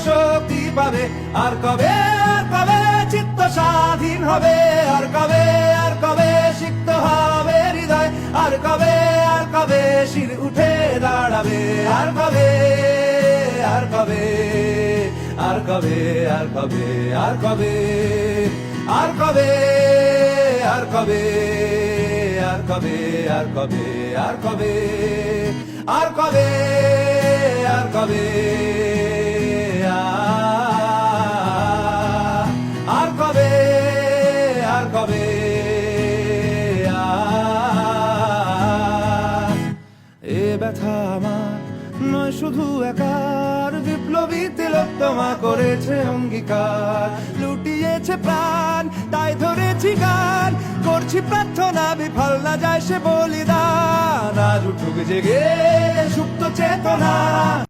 শক্তি পাবে। আর কবে চিত্ত স্বাধীন হবে, আর কবে সিক্ত হবে হৃদয়, আর কবে শির উঠে দাঁড়াবে, আর কবে আর কবে আর কবে আর কবে আর কবে আর কবে আর কবে আর কবে আর কবে আর কবে আর কবে আর কবে আর কবে আর কবে এ ব্যথা আমার নয় শুধু একার, বিপ্লবী তিলোত্তমা করেছে অঙ্গীকার, লুটিয়েছে প্রাণ তাই ধরেছি গান, করছি প্রার্থনা বিফল না যায় সে বলিদান, আজ উঠুক জেগে সুপ্ত চেতনা।